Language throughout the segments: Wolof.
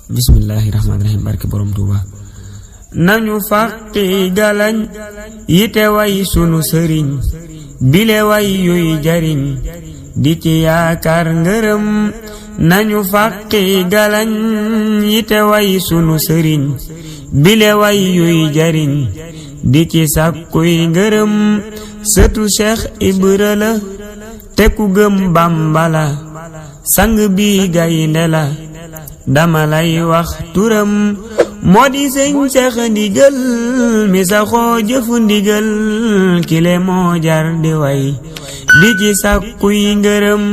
bismillahirrahmanirrahim. barke borom Tuuba. nañu fàqi galañ yite way sunu sëriñ bile way yuy jariñ di ci yaakaar ngërëm. nañu fàqi galañ yite way sunu sëriñ bile way yuy jariñ di ci sàkkuy ngërëm. sëtu Cheikh Ibra la te ku gëm Bàmba la, sang bi gaynde la dama lay wax turam. moo di sëñ Seex Ndigal mi saxoo jëfu ndigal, kile moo jar di way di ci sàkkuy ngërëm.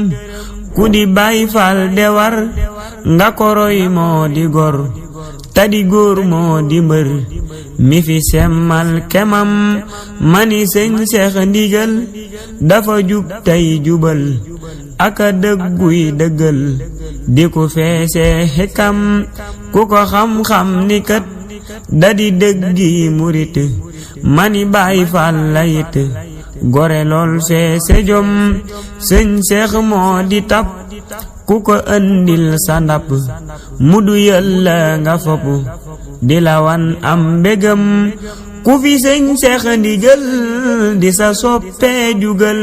ku di Baay Faal de war nga koroy moo di gor, tadi góor moo di mbër mi fi semmal kemam. mani sëñ Seex Ndigal dafa jub tey jubal aka dëgguy dëggal di ku feese xikam. ku ko xam-xam ni kat dadi dëggi murit, mani Baay Faal la yit gore lool feese jom. sëñ Seex moo di tab ku ko andil sa ndap mu du yàlla nga fopp di la wan am mbégam. ku fi sëñ Seex Ndigal di sa soppee jugal,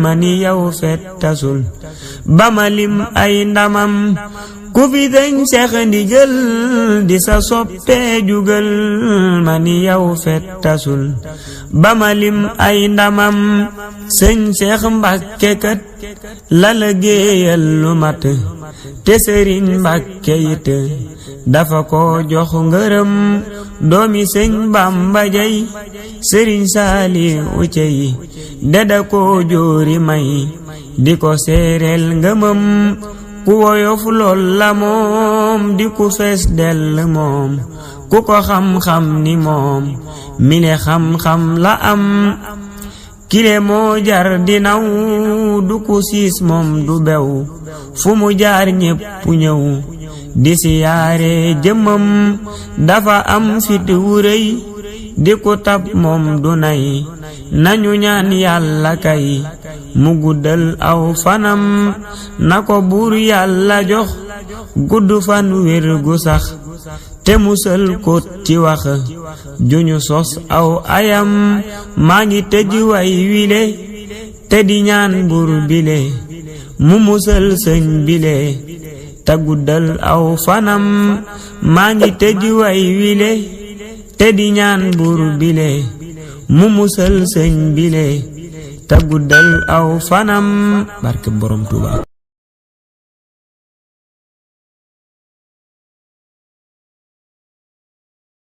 mani yow fet tasul ba ma lim ay ndamam. ku fi sëñ Seex Ndigal di sa soppee jugal, mani yow fet tasul ba ma lim ay ndamam. sëñ Seex Mbàkke kat la liggéeyal lu mat, te sëriñ Mbàkke it dafa ko jox ngërëm. doomi sëñ Bàmba jay sëriñ Saaliw cey deda ko joori may di ko seereel ngëmëm. ku woyof lool la moom di ku fees dell moom, ku ko xam-xam ni moom mile xam-xam la am. kile moo jar di naw du ku siis moom du bew, fu mu jaar ñépp ñëw di siyaare jëmmam. dafa am fit wu rëy di ku tab moom du nay, nañu ñaan yàlla kay mu guddal aw fanam. na ko buur yàlla jox gudd fan wér gu sax, te musal ko ci wax juñu sos aw ayam. maa ngi tëj way wile te di ñaan buur bile mu musal sëñ bile te guddal aw fanam. maa ngi tëj way wile te di ñaan buur bile mu musal sëñ bile te guddal aw fanam. barke borom Tuuba.